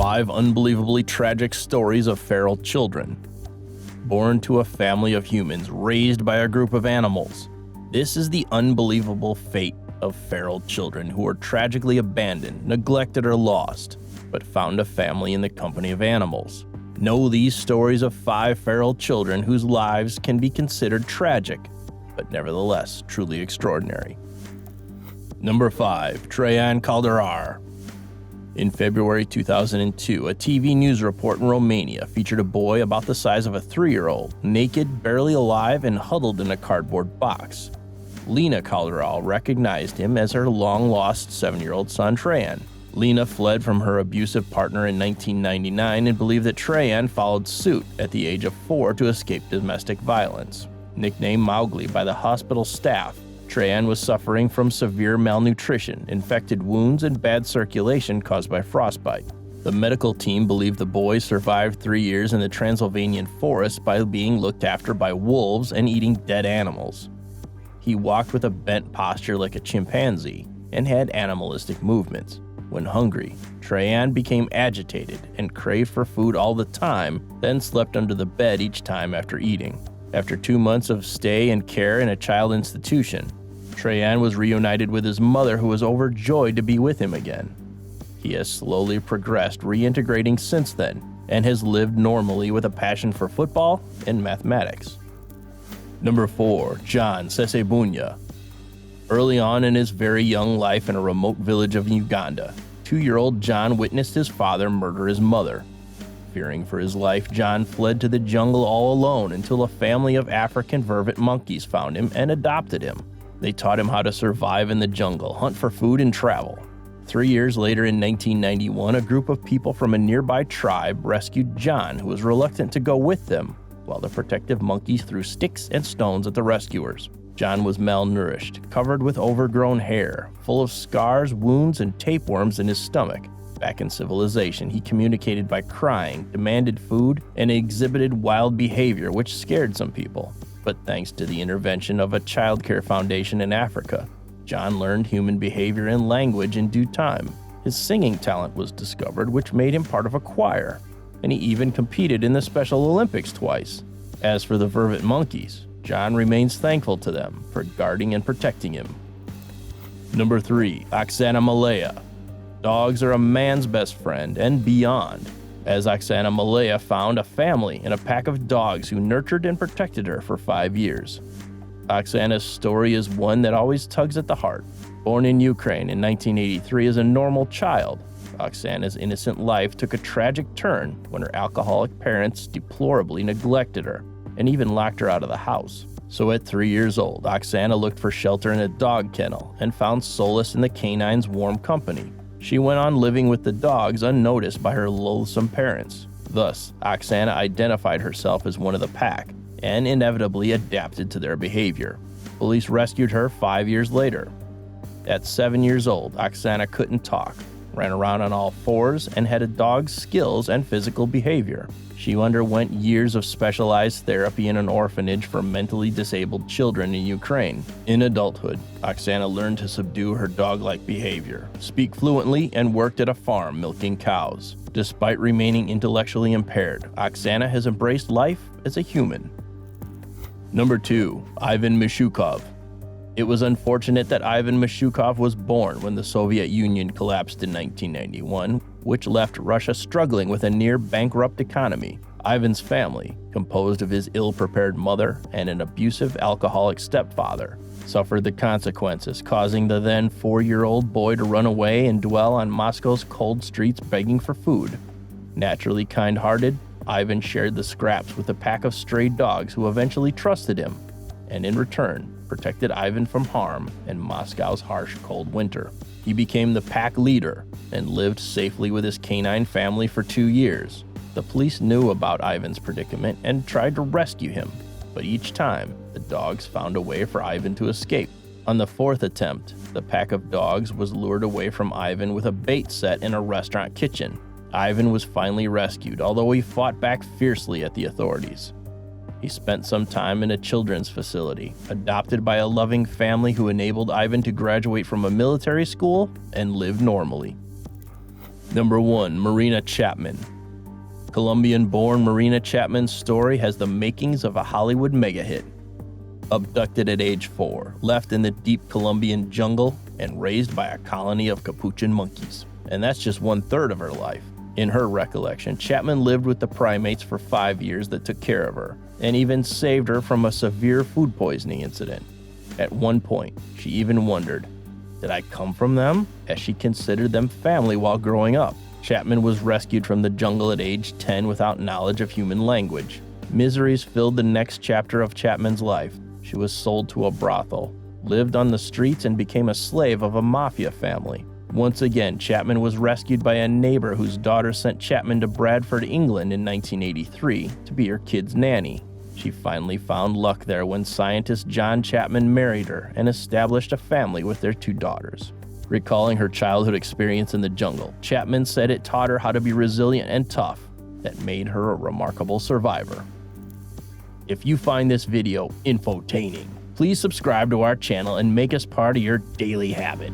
5 unbelievably tragic stories of feral children. Born to a family of humans, raised by a group of animals. This is the unbelievable fate of feral children who are tragically abandoned, neglected, or lost, but found a family in the company of animals. Know these stories of 5 feral children whose lives can be considered tragic, but nevertheless truly extraordinary. Number 5. Traian Calderar. In February 2002, a TV news report in Romania featured a boy about the size of a 3-year-old, naked, barely alive, and huddled in a cardboard box. Lena Calderal recognized him as her long-lost 7-year-old son, Traian. Lena fled from her abusive partner in 1999 and believed that Traian followed suit at the age of 4 to escape domestic violence. Nicknamed Mowgli by the hospital staff, Traian was suffering from severe malnutrition, infected wounds, and bad circulation caused by frostbite. The medical team believed the boy survived 3 years in the Transylvanian forest by being looked after by wolves and eating dead animals. He walked with a bent posture like a chimpanzee and had animalistic movements. When hungry, Traian became agitated and craved for food all the time, then slept under the bed each time after eating. After 2 months of stay and care in a child institution, Traian was reunited with his mother, who was overjoyed to be with him again. He has slowly progressed, reintegrating since then, and has lived normally with a passion for football and mathematics. Number 4. John Sesebunya. Early on in his very young life in a remote village of Uganda, 2-year-old John witnessed his father murder his mother. Fearing for his life, John fled to the jungle all alone until a family of African vervet monkeys found him and adopted him. They taught him how to survive in the jungle, hunt for food, and travel. 3 years later, in 1991, a group of people from a nearby tribe rescued John, who was reluctant to go with them, while the protective monkeys threw sticks and stones at the rescuers. John was malnourished, covered with overgrown hair, full of scars, wounds, and tapeworms in his stomach. Back in civilization, he communicated by crying, demanded food, and exhibited wild behavior which scared some people. But thanks to the intervention of a childcare foundation in Africa, John learned human behavior and language in due time. His singing talent was discovered, which made him part of a choir, and he even competed in the Special Olympics twice. As for the vervet monkeys, John remains thankful to them for guarding and protecting him. Number 3. Oksana Malaya. Dogs are a man's best friend and beyond, as Oksana Malaya found a family in a pack of dogs who nurtured and protected her for 5 years. Oksana's story is one that always tugs at the heart. Born in Ukraine in 1983 as a normal child, Oksana's innocent life took a tragic turn when her alcoholic parents deplorably neglected her and even locked her out of the house. So at 3 years old, Oksana looked for shelter in a dog kennel and found solace in the canine's warm company. She went on living with the dogs unnoticed by her loathsome parents. Thus, Oksana identified herself as one of the pack and inevitably adapted to their behavior. Police rescued her 5 years later. At 7 years old, Oksana couldn't talk, ran around on all fours, and had a dog's skills and physical behavior. She underwent years of specialized therapy in an orphanage for mentally disabled children in Ukraine. In adulthood, Oksana learned to subdue her dog-like behavior, speak fluently, and worked at a farm milking cows. Despite remaining intellectually impaired, Oksana has embraced life as a human. Number 2. Ivan Mishkov. It was unfortunate that Ivan Mishkov was born when the Soviet Union collapsed in 1991, which left Russia struggling with a near-bankrupt economy. Ivan's family, composed of his ill-prepared mother and an abusive alcoholic stepfather, suffered the consequences, causing the then 4-year-old boy to run away and dwell on Moscow's cold streets begging for food. Naturally kind-hearted, Ivan shared the scraps with a pack of stray dogs who eventually trusted him, and in return, protected Ivan from harm and Moscow's harsh cold winter. He became the pack leader and lived safely with his canine family for 2 years. The police knew about Ivan's predicament and tried to rescue him, but each time, the dogs found a way for Ivan to escape. On the 4th attempt, the pack of dogs was lured away from Ivan with a bait set in a restaurant kitchen. Ivan was finally rescued, although he fought back fiercely at the authorities. He spent some time in a children's facility, adopted by a loving family who enabled Ivan to graduate from a military school and live normally. Number 1. Marina Chapman. Colombian-born Marina Chapman's story has the makings of a Hollywood mega hit. Abducted at age 4, left in the deep Colombian jungle, and raised by a colony of capuchin monkeys. And that's just 1/3 of her life. In her recollection, Chapman lived with the primates for 5 years that took care of her, and even saved her from a severe food poisoning incident. At one point, she even wondered, did I come from them? As she considered them family while growing up. Chapman was rescued from the jungle at age 10 without knowledge of human language. Miseries filled the next chapter of Chapman's life. She was sold to a brothel, lived on the streets, and became a slave of a mafia family. Once again, Chapman was rescued by a neighbor whose daughter sent Chapman to Bradford, England in 1983 to be her kid's nanny. She finally found luck there when scientist John Chapman married her and established a family with their 2 daughters. Recalling her childhood experience in the jungle, Chapman said it taught her how to be resilient and tough, that made her a remarkable survivor. If you find this video infotaining, please subscribe to our channel and make us part of your daily habit.